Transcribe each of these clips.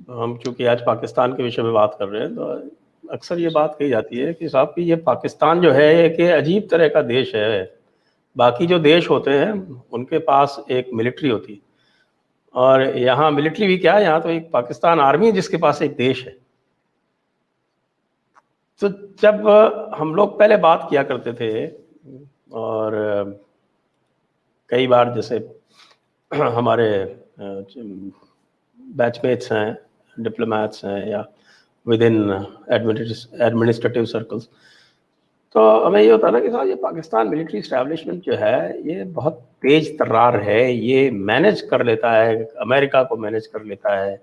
हम चूंकि आज पाकिस्तान के विषय में बात कर रहे हैं, तो अक्सर ये बात कही जाती है कि साहब कि ये पाकिस्तान जो है एक अजीब तरह का देश है। बाकी जो देश होते हैं उनके पास एक मिलिट्री होती है, और यहाँ मिलिट्री भी क्या है, यहाँ तो एक पाकिस्तान आर्मी है जिसके पास एक देश है। तो जब हम लोग पहले बात किया करते थे, और कई बार जैसे हमारे बैचमेट्स हैं, डिप्लोमेट्स हैं, या विद इन एडमिनिस्ट्रेटिव सर्कल्स, तो हमें ये होता है ना कि साहब ये पाकिस्तान मिलिट्री इस्टेब्लिशमेंट जो है ये बहुत तेज तर्रार है, ये मैनेज कर लेता है, अमेरिका को मैनेज कर लेता है,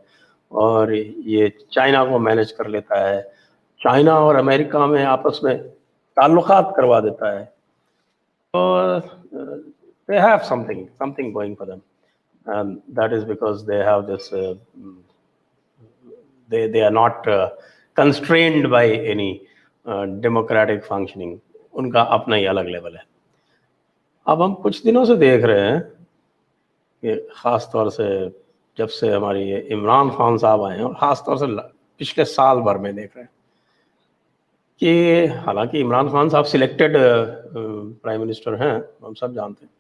और ये चाइना को मैनेज कर लेता है, चाइना और अमेरिका में आपस में ताल्लुकात करवा देता है। तो they have something going for them, and that is because they have this they are not constrained by any democratic functioning. उनका अपना ही अलग लेवल है। अब हम कुछ दिनों से देख रहे हैं कि ख़ास तौर से जब से हमारी ये इमरान खान साहब आए हैं, और ख़ास तौर से पिछले साल भर में देख रहे हैं कि हालांकि इमरान खान साहब सिलेक्टेड प्राइम मिनिस्टर हैं, हम सब जानते हैं,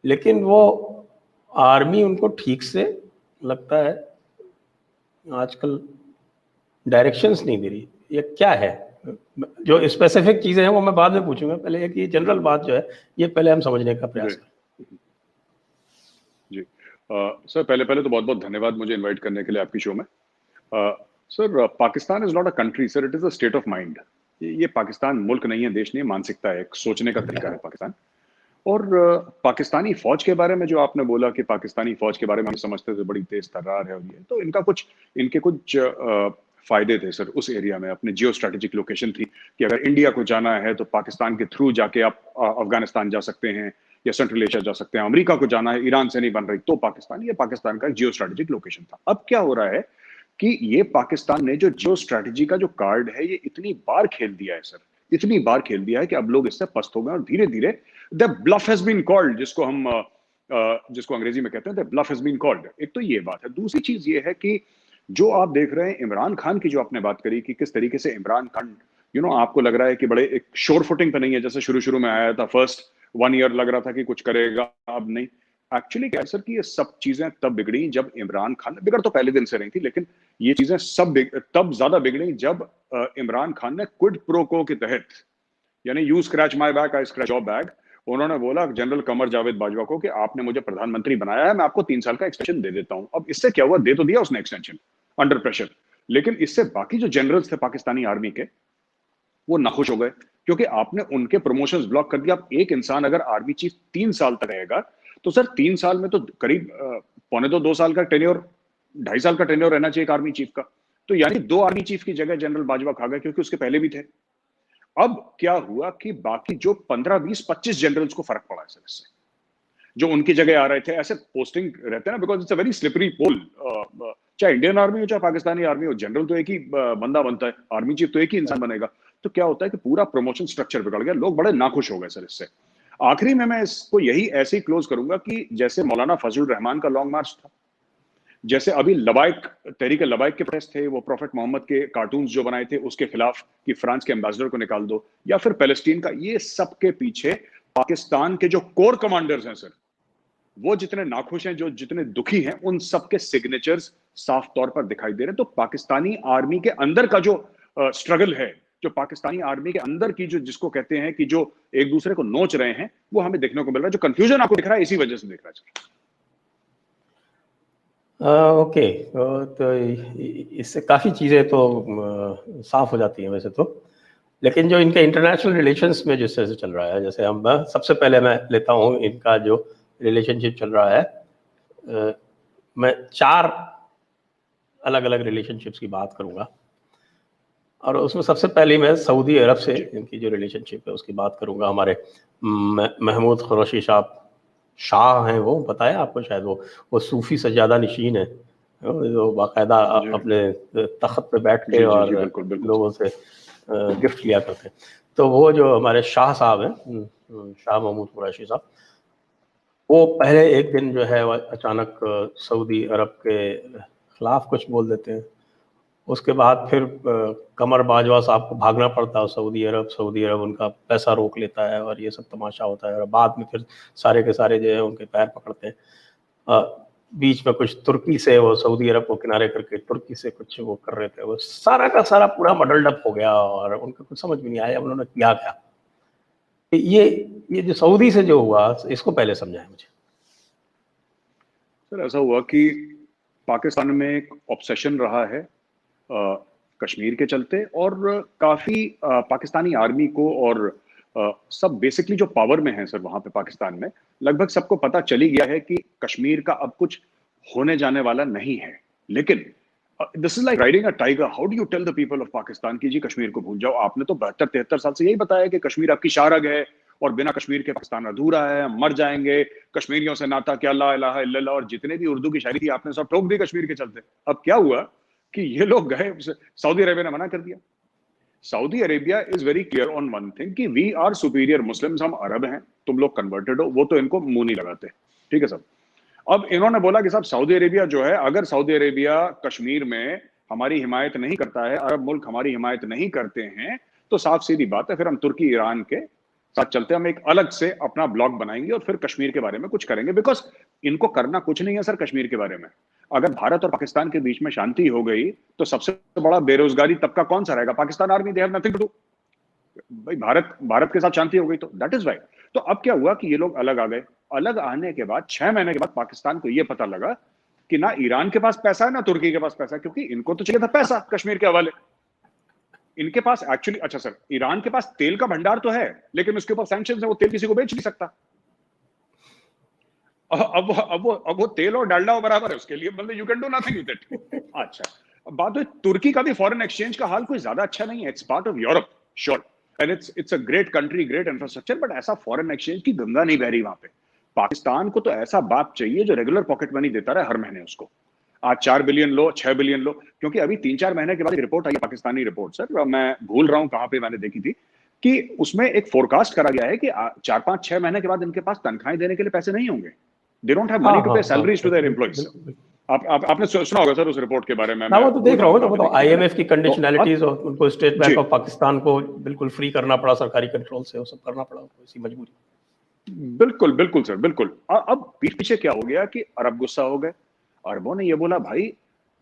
लेकिन वो आर्मी उनको ठीक से लगता है आजकल डायरेक्शंस नहीं दे रही। ये क्या है? जो स्पेसिफिक चीज़ें हैं वो मैं बाद में पूछूंगा, पहले एक ये जनरल बात जो है ये पहले हम समझने का प्रयास करें। जी सर, पहले तो बहुत बहुत धन्यवाद मुझे इनवाइट करने के लिए आपकी शो में। Sir, Pakistan is not a country sir, it is a state of mind. ये पाकिस्तान मुल्क नहीं है, देश नहीं है, मानसिकता है, एक सोचने का तरीका है पाकिस्तान। और पाकिस्तानी फौज के बारे में जो आपने बोला कि पाकिस्तानी फौज के बारे में हम समझते थे बड़ी तेज तर्रार है, और ये तो इनके कुछ फायदे थे सर उस एरिया में। अपने जियो स्ट्रेटेजिक लोकेशन थी कि अगर इंडिया को जाना है तो पाकिस्तान के थ्रू जाके आप अफगानिस्तान जा सकते हैं या सेंट्रल एशिया जा सकते हैं। अमेरिका को जाना है, ईरान से नहीं बन रही तो पाकिस्तान, ये पाकिस्तान का जियो स्ट्रेटेजिक लोकेशन था। अब क्या हो रहा है कि ये पाकिस्तान ने जो जियो स्ट्रेटेजी का जो कार्ड है ये इतनी बार खेल दिया है सर, इतनी बार खेल दिया है कि अब लोग इससे पस्त हो गए, और धीरे धीरे the bluff has been called, जिसको अंग्रेजी में कहते हैं the bluff has been called. एक तो ये बात है। दूसरी चीज ये है कि जो आप देख रहे हैं इमरान खान की, जो आपने बात करी कि किस तरीके से इमरान खान आपको लग रहा है कि बड़े एक श्योर फुटिंग पे नहीं है, जैसे शुरू में आया था, फर्स्ट 1 ईयर लग रहा था कि कुछ करेगा, अब नहीं। एक्चुअली क्या है सर कि ये सब चीजें तब बिगड़ी जब इमरान खान, बिगड़ तो पहले दिन से रही थी, लेकिन ये चीजें तब ज्यादा बिगड़ी जब इमरान खान ने क्विड प्रो को के तहत, यानी you scratch my back I scratch your back, उन्होंने बोला जनरल कमर जावेद बाजवा को कि आपने मुझे प्रधानमंत्री बनाया है, मैं आपको 3 साल का एक्सटेंशन दे देता हूं। अब इससे क्या हुआ, दे तो दिया उसने एक्सटेंशन अंडर प्रेशर, लेकिन इससे बाकी जो जनरल्स थे पाकिस्तानी आर्मी के वो नाखुश हो गए, क्योंकि आपने उनके प्रमोशंस ब्लॉक कर दिया। अब एक इंसान अगर आर्मी चीफ 3 साल तक रहेगा तो सर 3 साल में तो करीब 2.25 साल का टेन्योर, 2.5 साल का टेन्योर रहना चाहिए एक आर्मी चीफ का। तो यानी 2 आर्मी चीफ की जगह जनरल बाजवा खा गए, क्योंकि उसके पहले भी थे। अब क्या हुआ कि बाकी जो 15, 20, 25 जनरल्स को फर्क पड़ा है सर इससे, जो उनकी जगह आ रहे थे। ऐसे पोस्टिंग रहते हैं ना, because it's a very slippery pole. चाहे इंडियन आर्मी हो चाहे पाकिस्तानी आर्मी हो, जनरल तो एक ही बंदा बनता है, आर्मी चीफ तो एक ही इंसान बनेगा। तो क्या होता है कि पूरा प्रमोशन स्ट्रक्चर बिगड़ गया, लोग बड़े नाखुश हो गए सर इससे। आखिरी में मैं इसको यही ऐसे ही क्लोज करूंगा कि जैसे मौलाना फजलुर रहमान का लॉन्ग मार्च था, जैसे अभी लबाइक, तहरीक लबाइक के प्रेस थे, वो प्रॉफेट मोहम्मद के कार्टून्स जो बनाए थे उसके खिलाफ कि फ्रांस के एम्बेसडर को निकाल दो, या फिर पैलेस्टीन का, ये सब के पीछे पाकिस्तान के जो कोर कमांडर्स हैं सर, वो जितने नाखुश हैं, जो जितने दुखी हैं, उन सब के सिग्नेचर्स साफ तौर पर दिखाई दे रहे हैं। तो पाकिस्तानी आर्मी के अंदर का जो स्ट्रगल है, जो पाकिस्तानी आर्मी के अंदर की जो, जिसको कहते हैं कि जो एक दूसरे को नोच रहे हैं, वो हमें देखने को मिल रहा है। जो कंफ्यूजन आपको दिख रहा है इसी वजह से दिख रहा है। ओके, तो इससे काफ़ी चीज़ें तो साफ हो जाती हैं वैसे तो, लेकिन जो इनके इंटरनेशनल रिलेशंस में जिस तरह से चल रहा है, जैसे हम सबसे पहले मैं लेता हूँ इनका जो रिलेशनशिप चल रहा है, मैं 4 अलग अलग रिलेशनशिप्स की बात करूँगा, और उसमें सबसे पहले मैं सऊदी अरब से इनकी जो रिलेशनशिप है उसकी बात करूँगा। हमारे महमूद कुरैशी साहब शाह हैं, वो बताया आपको शायद, वो सूफी सज्जादा नशीन है, जो बाकायदा अपने तख्त पे बैठ के और लोगों से गिफ्ट लिया करते हैं। तो वो जो हमारे शाह साहब हैं, शाह महमूद कुरैशी साहब, वो पहले एक दिन जो है अचानक सऊदी अरब के खिलाफ कुछ बोल देते हैं, उसके बाद फिर कमर बाजवा साहब को भागना पड़ता है सऊदी अरब उनका पैसा रोक लेता है और ये सब तमाशा होता है, और बाद में फिर सारे के सारे जो है उनके पैर पकड़ते हैं। बीच में कुछ तुर्की से, वो सऊदी अरब को किनारे करके तुर्की से कुछ वो कर रहे थे, वो सारा का सारा पूरा मडल्ड अप हो गया और उनको कुछ समझ में नहीं आया उन्होंने किया क्या। ये जो सऊदी से जो हुआ, इसको पहले समझाएं मुझे। सर ऐसा हुआ कि पाकिस्तान में एक ऑब्सेशन रहा है कश्मीर के चलते, और काफी पाकिस्तानी आर्मी को और सब बेसिकली जो पावर में है सर वहां पे पाकिस्तान में, लगभग सबको पता चली गया है कि कश्मीर का अब कुछ होने जाने वाला नहीं है। लेकिन this is like riding a tiger. How do you tell the people of Pakistan कि जी कश्मीर को भूल जाओ? आपने तो 72-73 साल से यही बताया कि कश्मीर आपकी शारग है और बिना कश्मीर के पाकिस्तान अधूरा है, मर जाएंगे, कश्मीरियों से नाता क्या, ला इलाहा इल्लल्लाह, और जितने भी उर्दू की शायरी थी आपने सब ठोक दी कश्मीर के चलते। अब क्या हुआ कि ये लोग गए, सऊदी अरेबिया ने मना कर दिया। Saudi Arabia is very clear on one thing कि वी आर सुपीरियर मुस्लिम्स, हम अरब हैं, तुम लोग कन्वर्टेड हो। वो तो इनको मुंह नहीं लगाते, ठीक है सर। अब इन्होंने बोला कि साहब सऊदी अरेबिया जो है, अगर सऊदी अरेबिया कश्मीर में हमारी हिमायत नहीं करता है, अरब मुल्क हमारी हिमायत नहीं करते हैं, तो साफ सीधी बात है फिर हम तुर्की ईरान के साथ चलते हैं, हम एक अलग से अपना ब्लॉक बनाएंगे और फिर कश्मीर के बारे में कुछ करेंगे। बिकॉज इनको करना कुछ नहीं है सर कश्मीर के बारे में। अगर भारत और पाकिस्तान के बीच में शांति हो गई तो सबसे बड़ा बेरोजगारी तबका कौन सा रहेगा? Pakistan army. They have nothing to do. भाई भारत के साथ शांति हो गई तो दैट इज वाई। तो अब क्या हुआ कि ये लोग अलग आ गए। अलग आने के बाद 6 महीने के बाद पाकिस्तान को यह पता लगा कि ना ईरान के पास पैसा है ना तुर्की के पास पैसा है, क्योंकि इनको तो चाहिए था पैसा कश्मीर के हवाले। इनके पास एक्चुअली, अच्छा सर, ईरान के पास तेल का भंडार तो है लेकिन उसके ऊपर सैंक्शंस है, वो तेल किसी को बेच नहीं सकता। अब वो तेल और डालडा बराबर है उसके लिए, मतलब you can do nothing with it. अच्छा, अब बात है तुर्की का भी फॉरेन एक्सचेंज का हाल कोई ज्यादा अच्छा नहीं है। It's part of Europe, sure, and it's a great country, great infrastructure, but ऐसा फॉरेन एक्सचेंज की गंगा नहीं बह रही वहां पे। पाकिस्तान को तो ऐसा बाप चाहिए जो रेगुलर पॉकेट मनी देता रहे हर महीने उसको। आज 4 बिलियन लो, 6 बिलियन लो, क्योंकि अभी 3-4 महीने के बाद एक रिपोर्ट आई, पाकिस्तानी रिपोर्ट सर, मैं भूल रहा हूं कहां पे मैंने देखी थी, कि उसमें एक फोरकास्ट करा गया है कि 4-5-6 महीने के बाद इनके पास तनख्वाहें देने के लिए पैसे नहीं होंगे। They don't have money to pay salaries to their employees. आपने सुना होगा सर उस रिपोर्ट के बारे में। मैं वो तो देख रहा हूँ, तो मतलब आईएमएफ की तो कंडीशनैलिटीज और उनको स्टेट बैंक ऑफ पाकिस्तान को बिल्कुल फ्री करना पड़ा सरकारी कंट्रोल से, वो सब करना पड़ा इसी मजबूरी। बिल्कुल बिल्कुल सर, बिल्कुल। अब पीछे क्या हो गया कि अरब गुस्सा हो गए। अरबों ने ये बोला, भाई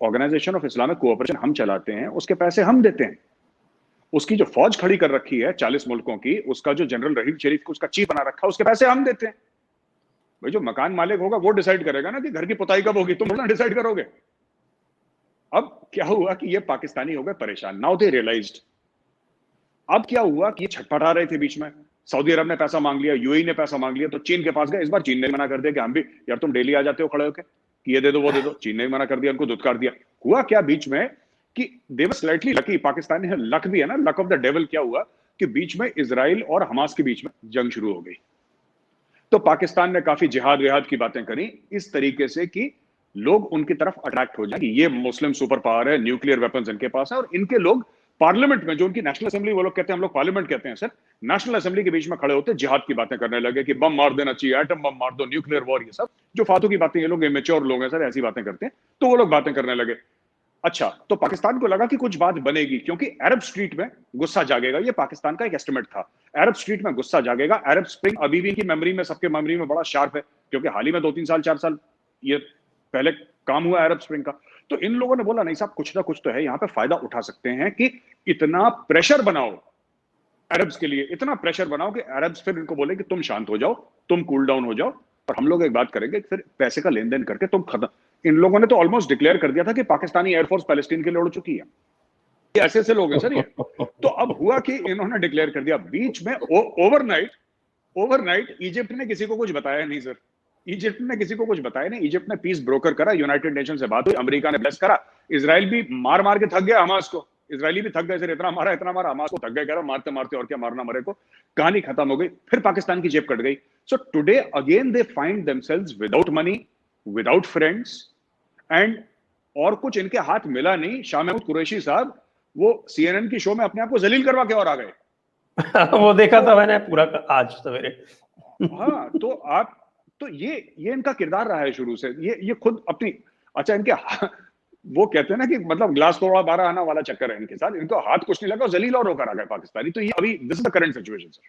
ऑर्गेनाइजेशन ऑफ इस्लामिक कोऑपरेशन हम चलाते हैं, उसके पैसे हम देते हैं, उसकी जो फौज खड़ी कर रखी है 40 मुल्कों की, उसका जो जनरल रहीम शरीफ को उसका चीफ बना रखा है, उसके पैसे हम देते हैं। भाई जो मकान मालिक होगा वो डिसाइड करेगा ना कि घर की पुताई कब होगी, तुम ना डिसाइड करोगे। अब क्या हुआ कि ये पाकिस्तानी हो गए परेशान। Now they realised. अब क्या हुआ कि ये छटपटा रहे थे बीच में, सऊदी अरब ने पैसा मांग लिया, यूएई ने पैसा मांग लिया, तो चीन के पास गए। इस बार चीन ने मना कर दिया कि हम भी, यार तुम डेली आ जाते हो खड़े होके कि ये दे दो वो दे दो। चीन ने मना कर दिया, उनको धुतकार दिया। हुआ क्या बीच में कि दे वर स्लाइटली लकी, पाकिस्तानी लक भी है ना, लक ऑफ द डेविल। क्या हुआ कि बीच में इजराइल और हमास के बीच में जंग शुरू हो गई। तो पाकिस्तान ने काफी जिहाद विहाद की बातें करी इस तरीके से कि लोग उनकी तरफ अट्रैक्ट हो जाए कि ये मुस्लिम सुपर पावर है, न्यूक्लियर वेपन्स इनके पास है, और इनके लोग पार्लियामेंट में, जो उनकी नेशनल असेंबली, वो लोग कहते हैं, हम लोग पार्लियामेंट कहते हैं सर, नेशनल असेंबली के बीच में खड़े होते जिहाद की बातें करने लगे कि बम मार देना चाहिए, एटम बम मार दो, न्यूक्लियर वॉर, ये सब जो फालतू की बातें, ये लोग इमेच्योर लोग हैं सर, ऐसी बातें करते हैं, तो वो लोग बातें करने लगे। अच्छा, तो पाकिस्तान को लगा कि कुछ बात बनेगी, क्योंकि अरब स्ट्रीट में गुस्सा जागेगा। ये पाकिस्तान का एक एस्टिमेट था, अरब स्ट्रीट में गुस्सा जागेगा। अरब स्प्रिंग अभी भी की मेमोरी में, सबके मेमोरी में बड़ा शार्प है, क्योंकि हाल ही में 2-3 साल 4 साल ये पहले काम हुआ अरब स्प्रिंग का। तो इन लोगों ने बोला, नहीं साहब कुछ ना कुछ तो है, यहाँ पे फायदा उठा सकते हैं कि इतना प्रेशर बनाओ अरब्स के लिए, इतना प्रेशर बनाओ कि अरब्स फिर इनको बोले कि तुम शांत हो जाओ, तुम कूल डाउन हो जाओ, और हम लोग एक बात करेंगे, फिर पैसे का लेन देन करके तुम खत्म। इन लोगों ने तो ऑलमोस्ट डिक्लेयर कर दिया था कि पाकिस्तानी एयरफोर्स पैलेस्टीन के लिए उड़ चुकी है। ये ऐसे ऐसे लोग हैं सर ये। तो अब हुआ कि इन्होंने डिक्लेयर कर दिया बीच में, ओवरनाइट इजिप्ट ने किसी को कुछ बताया नहीं सर। इजिप्ट ने किसी को कुछ बताया नहीं। इजिप्ट ने पीस ब्रोकर करा, यूनाइटेड नेशन से बात हुई, अमेरिका ने ब्लेस करा, इजराइल भी मार मार के थक गया हमास को। इजरायली भी थक गए सर, इतना मारा हमास को थक गए, कह रहा मारते मारते और क्या मारना मरे को। कहानी खत्म हो गई, फिर पाकिस्तान की जेब कट गई। So today again they find themselves without money, without friends, and और कुछ इनके हाथ मिला नहीं। शाह महमूद कुरैशी साहब वो सीएनएन की शो में अपने आप को जलील करवा के और आ गए। वो देखा था मैंने पूरा आज सवेरे। हाँ, तो ये इनका किरदार रहा है शुरू से। ये खुद अपनी, अच्छा, इनके वो कहते हैं ना कि मतलब ग्लास तोड़ा 12 आना वाला चक्कर है इनके साथ, इनको हाथ कुछ नहीं लगा और जलील और होकर आ गए पाकिस्तानी। तो ये अभी this is the current situation sir.